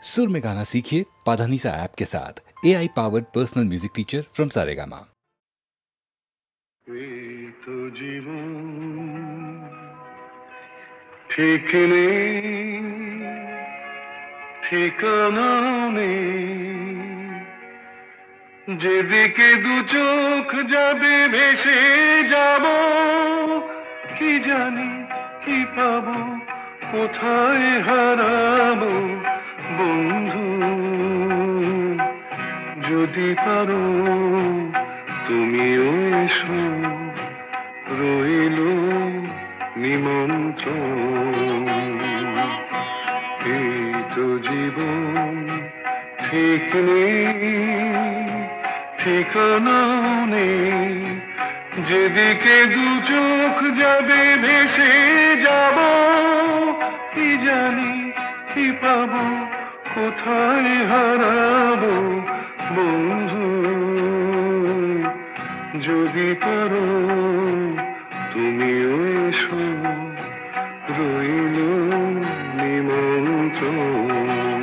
सुर में गाना सीखिए पाधानीसा ऐप के साथ। AI powered personal music teacher from Saregama. तो जीवन ठीक नहीं, ঠিকানা নেই, যেদিকে দু চোখ যাবে ভেসে যাব, কি জানি কি পাবো, কোথায় হারাবো বন্ধু। যদি পারো তুমিও এসো, রইল নিমন্ত্রণ। এই তো জীবন ঠিক নেই, ঠিকানা নেই, যেদিকে দু চোখ যাবে ভেসে যাব, কি জানি কি পাবো, কোথায় হারাবো বন্ধু। যদি পারো তুমিও এসো, রইল নিমন্ত্রণ।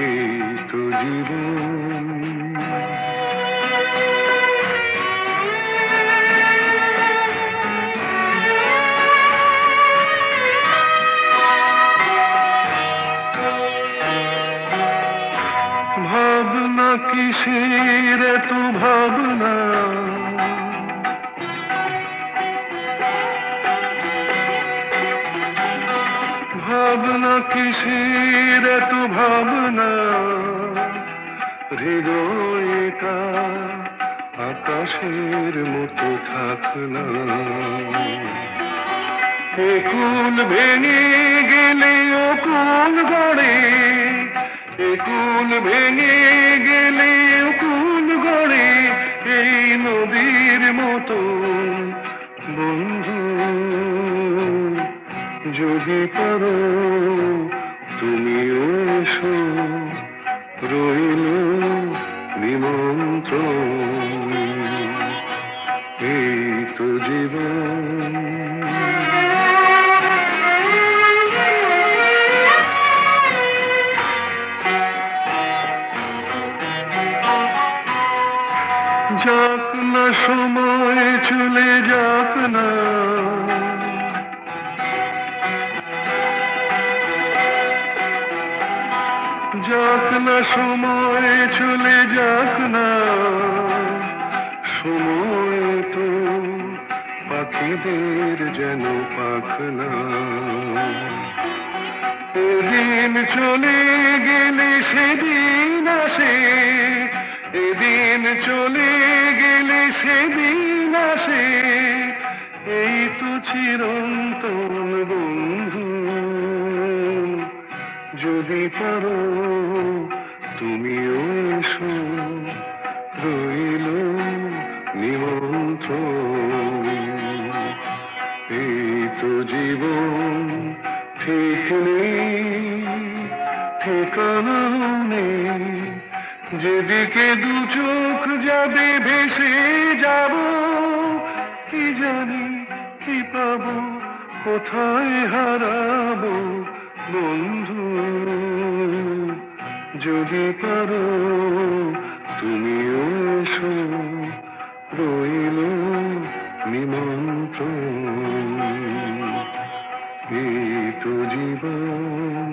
এই তো জীবন। ভাবনা কিসের এত ভাবনা, ভাবনা কিসের এত ভাবনা, হৃদয়টা আকাশের মতো থাকনা। একুল ভেঙে গেলে অকুল গড়ে, একুল ভেঙে গেলে অকুল গড়ে, এই নদীর মতো বন্ধু। যদি পারো তুমিও এসো, রইল নিমন্ত্রণ। এই তো জীবন। যাক না সময় চলে যাক না, যাক না সময় চলে যাক না, সময় তো পাখিদের যেন পাখনা। এদিন চলে গেলে সেদিন আসে, এদিন চলে গেলে সেদিন আসে, এই তো চিরন্তন বন্ধু। যদি পারো তুমিও এসো, রইল নিমন্ত্রণ। এই তো জীবন ঠিক নেই, ঠিকানা নেই, যেদিকে দু চোখ যাবে ভেসে যাব, কি জানি কি পাবো, কোথায় হারাবো বন্ধু। যদি পারো তুমিও এসো, রইল নিমন্ত্রণ। এই তো জীবন।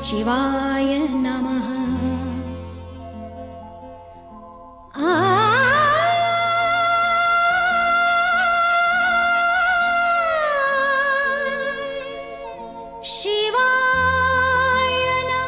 शिवाय नमः। शिवाय नमः।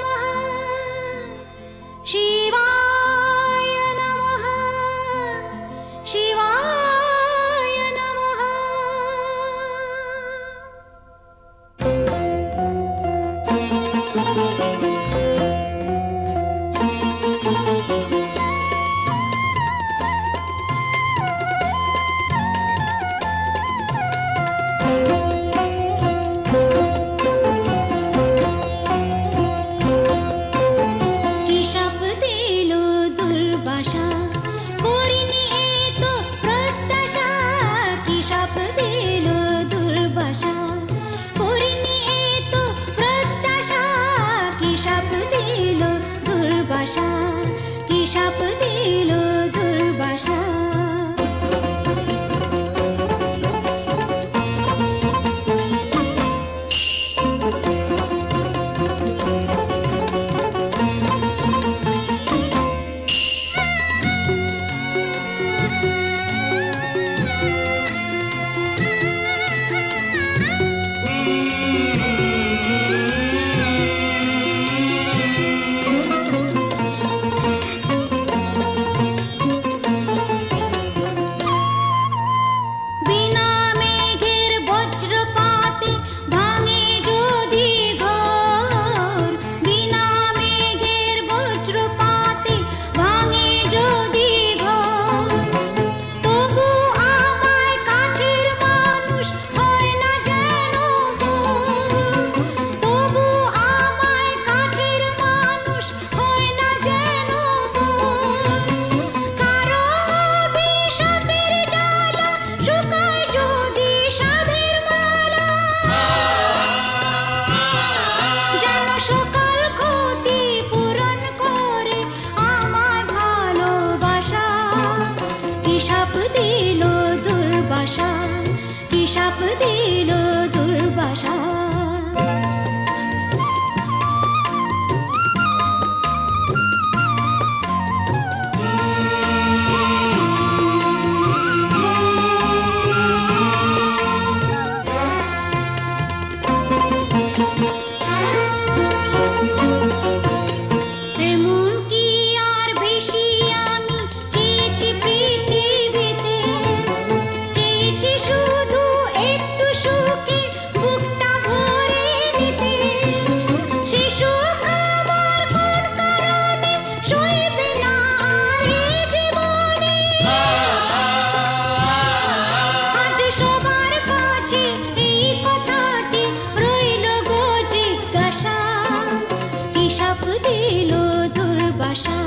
সাপ দিল দুর্বাসা,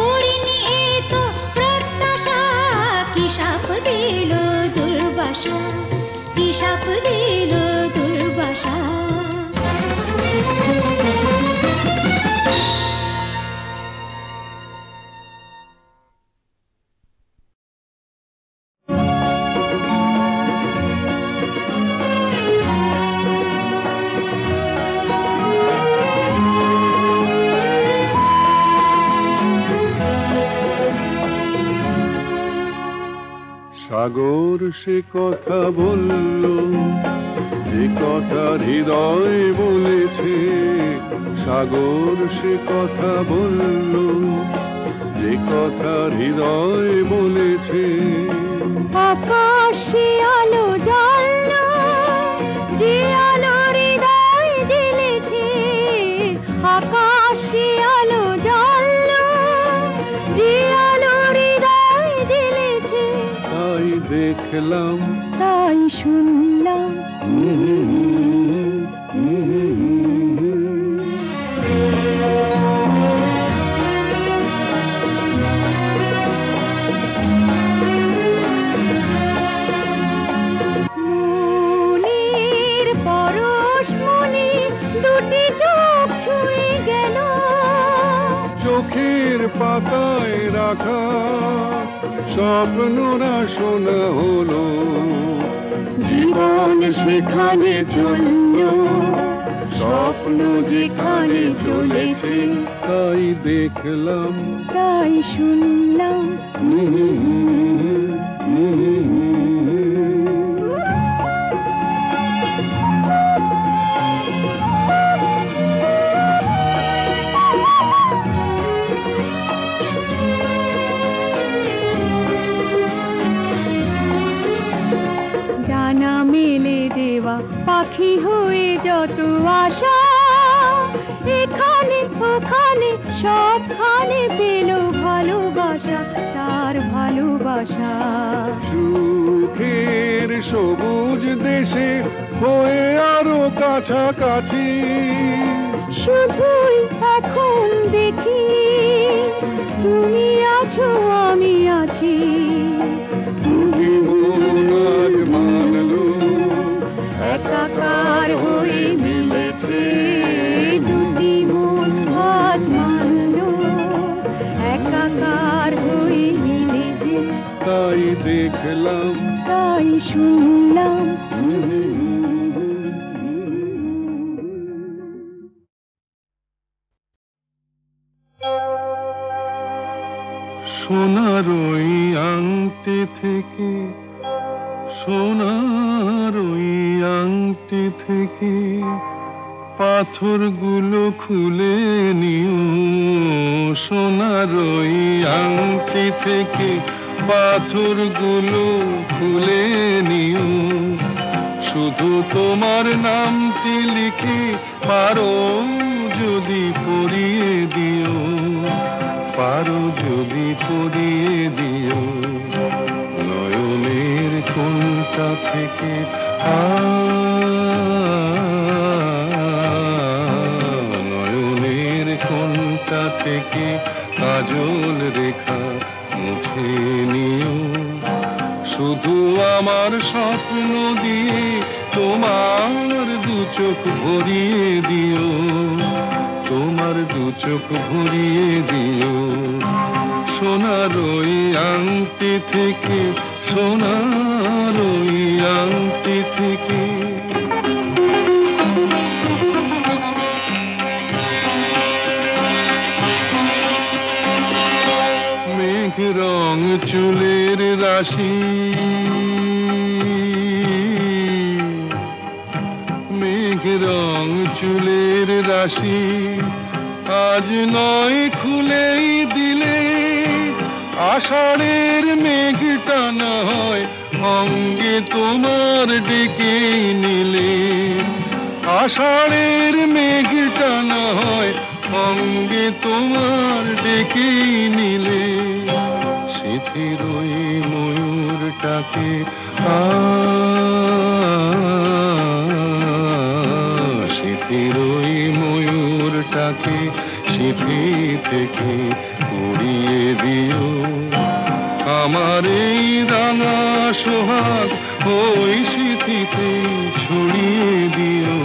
করিনি এ তো প্রত্যাশা। কি সাপ দিল দুর্বাসা, কি সাপ দিল দুর্বাসা। সাগর সে কথা বলল, যে কথা হৃদয় বলেছে। সাগর সে কথা বলল, যে কথা হৃদয় বলেছে। আকাশে আলো জ্বলল, যে আলো হৃদয় জ্বেলেছে। আকাশে আলো জ্বলল, যে আলো হৃদয় জ্বেলেছে। তাই দেখলাম, তাই শুনলাম, চোখের পাতায় রাখা স্বপ্নরা শোনা হলো। জীবন সেখানে চলল, স্বপ্ন যেখানে চলেছে। তাই দেখলাম, তাই শুনলাম, ডানা মেলে দেওয়া পাখি হয়ে যত আশা, এখানে ওখানে সবখানে পেল ভালোবাসা, তার ভালোবাসা। সুখের সবুজ দেশে হয়ে আরো কাছাকাছি। শুধুই এখন দেখি, তুমি আছো আমি আছি। তুমি মন আজ মানলো, একাকার হয়ে মিলেছে। দুটি মন আজ মানলো, একাকার হয়ে মিলেছে। তাই দেখলাম, তাই শুনলাম, সোনার ওই আংটি থেকে, সোনার ওই আংটি থেকে পাথরগুলো খুলে নিও। সোনার ওই আংটি থেকে পাথরগুলো খুলে নিও। শুধু তোমার নামটি লিখে পারো যদি পরিয়ে দিও, পারো যদি পরিয়ে দিও। নয়নের কোণটা থেকে নয়নের কোণটা থেকে কাজল রেখা মুছে নিও। শুধু আমার স্বপ্ন দিয়ে তোমার দু চোখ ভরিয়ে দিও, তোমার দু চোখ ভরিয়ে দিও। সোনার ওই আংটি থেকে, সোনার ওই আংটি থেকে। মেঘ রং চুলের রাশি, মেঘ রং চুলের রাশি আজ নয় খুলেই দিলে। আষাঢ়ের মেঘটা না হয় অঙ্গে তোমার ডেকে নিলে। আষাঢ়ের মেঘটা না হয় অঙ্গে তোমার ডেকে নিলে। শীতের ওই ময়ূরটাকে শীতের ওই ময়ূর মোড়টাকে সিঁথি থেকে উড়িয়ে দিও। আমার এই রাঙা সোহাগ ওই সিঁথিতে ছড়িয়ে দিও,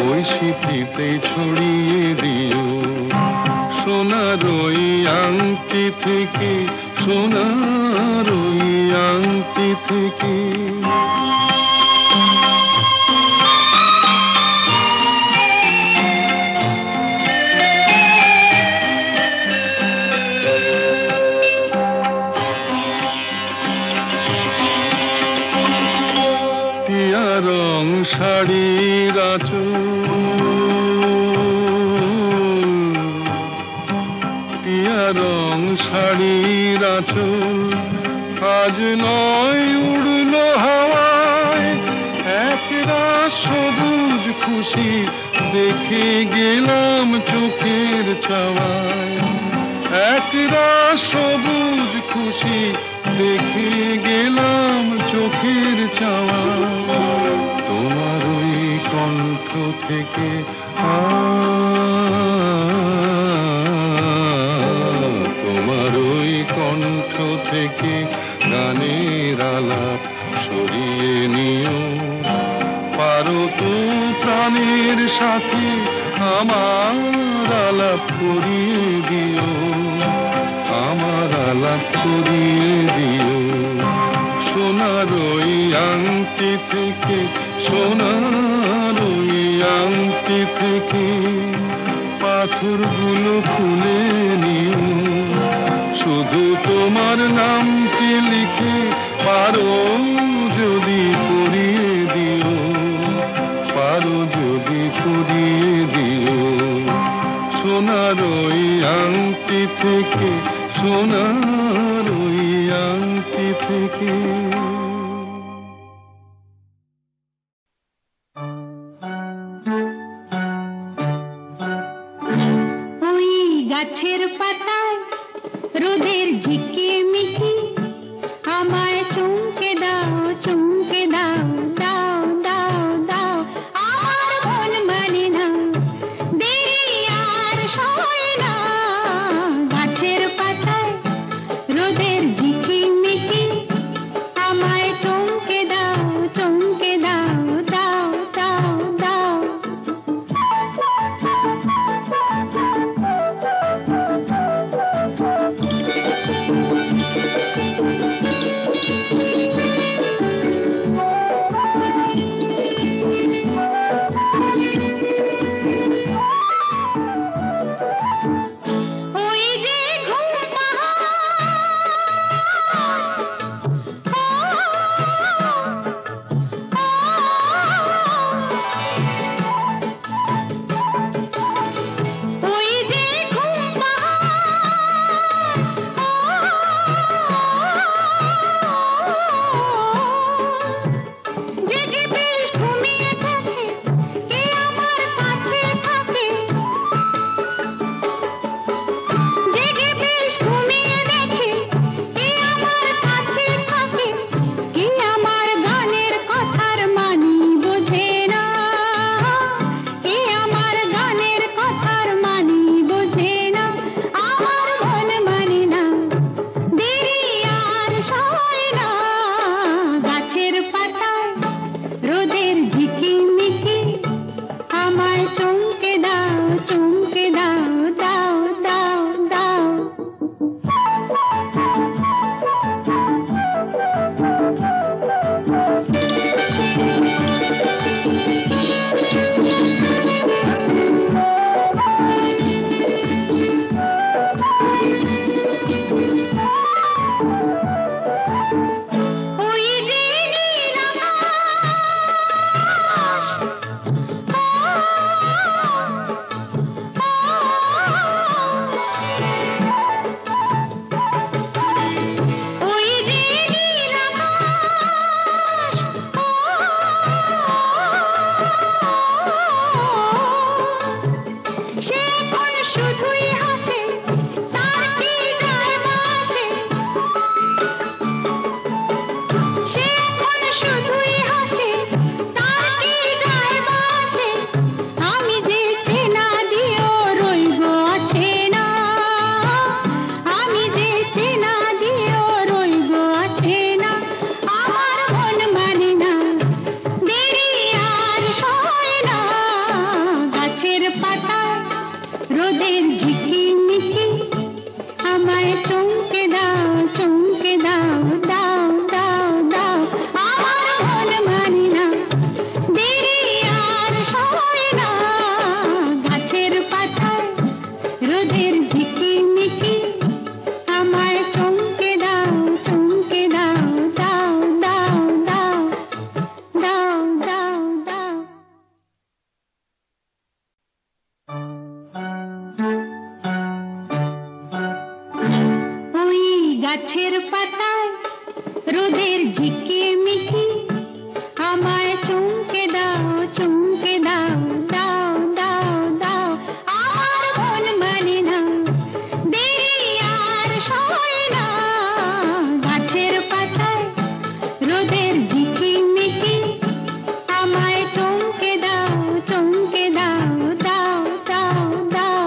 ওই সিঁথিতে ছড়িয়ে দিও। সোনার ওই আংটি থেকে, সোনার ওই আংটি থেকে। টিয়া রং শাড়ির আঁচল, টিয়া রং শাড়ির আঁচল আজ নয় উড়লো হাওয়ায়। একরাশ সবুজ খুশি দেখে গেলাম চোখের চাওয়ায়। একরাশ সবুজ খুশি দেখে গেলাম চোখের চাওয়ায়। তোমার ওই কণ্ঠ থেকে তোমার ওই কণ্ঠ থেকে গানের আলাপ সরিয়ে নিও। পারো তো প্রাণের সাথে আমার আলাপ করিয়ে দিও, আমার আলাপ করিয়ে দিও। সোনার ওই আংটি থেকে, সোনার ওই আংটি থেকে পাথরগুলো খুলে নিও। শুধু তোমার নামটি লিখে পারো যদি পরিয়ে দিও, পারো যদি পরিয়ে দিও। সোনার ওই আংটি থেকে, সোনার ওই আংটি থেকে। ওই গাছের পাতায় রোদের ঝিকিমিকি আমায় চুমকে দাও, চুমকে দাও, দাও দাও দাও। আমার মন মানে না, দেরি আর সয় না। গাছের পাতায় রোদের ঝিকিমিকি আমায় চুমকে দাও, চুমকে দাও, দাও দাও দাও। ওই যে ঘুম ওই যে ঘুম জেগে বেশ ঘুমিয়ে থাকে, কে আমার কাছে থাকে। জেগে বেশ ঘুমিয়ে দেখে, কে আমার কাছে থাকে। কে আমার গানের কথার মানি বোঝে না, কে আমার গানের কথার মানি বোঝে না। আমার মন মানে না, দেরি আর সয় না। গাছের পাতায় রোদের ঝিকিমিকি আমায় চমকে দাও, চমকে দাও, দাও দাও দাও। ওই যে নীল আকাশ, ওই যে নীল আকাশ, সে এখন শুধুই হাসে, তার কি যায় বা আসে। সে এখন শুধুই হাসে, তার কি যায় বা আসে। আমি যে চেনা দিয়ে রোদের ঝিকিমিকি আমায় চমকে দাও চমকে দাও দাও দাও দাও আমার মন মানি না দেরি আর সয় না গাছের পাতায় রোদের ঝিকিমিকি আমায় চমকে দাও চমকে দাও দাও দাও দাও দাও দাও দাও ওই গাছের পাতায় রোদের ঝিকিমিকি আমায় চমকে দাও চমকে দাও দাও দাও দাও আমার মন মানে না দেরি আর সয় না গাছের পাতায় রোদের ঝিকিমিকি আমায় চমকে দাও চমকে দাও দাও দাও দাও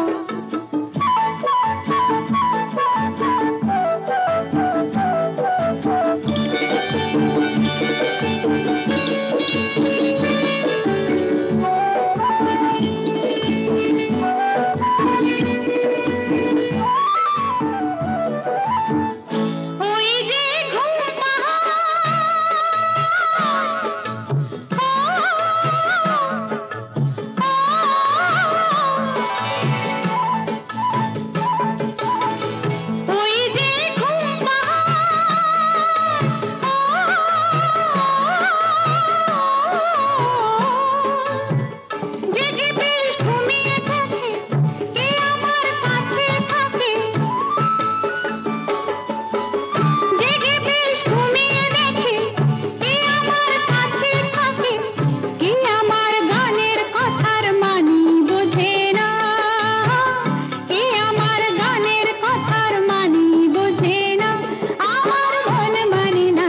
ওই যে ঘুম ওই যে ঘুম জেগে বেশ ঘুমিয়ে থাকে কে আমার কাছে থাকে জেগে বেশ ঘুমিয়ে দেখে কে আমার কাছে থাকে কে আমার গানের কথার মানি বোঝে না কে আমার গানের কথার মানি বোঝে না আমার মন মানে না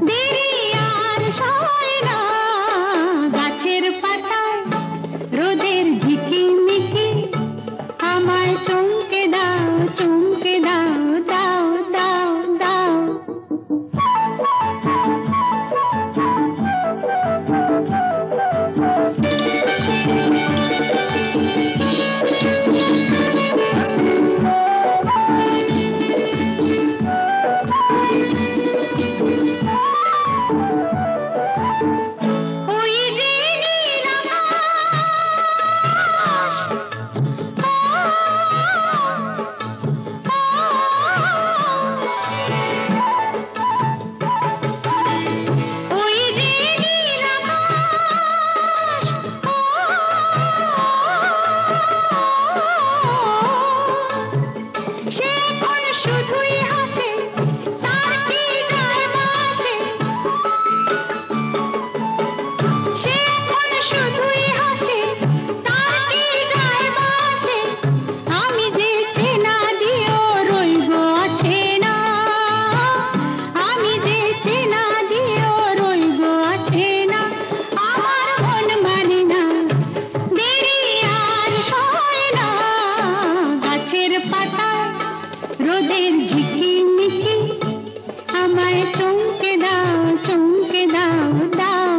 দেরি আর সয় না গাছের পাতায় রোদের ঝিকিমিকি আমায় চমকে দাও চমকে দাও দাও দাও দাও ওই যে নীল আকাশ ওই যে নীল আকাশ সে এখন শুধুই হাসে তার কি যায় আসে সে এখন শুধুই হাসে তার কি যায় আসে আমি যে চেনা দিয়েও রইব আছে না আমি যে চেনা দিয়েও রইব আছে না আমার মন মানে না দেরি আর সয় না গাছের পাতায় রোদের ঝিকিমিকি আমায় চমকে দাও দাও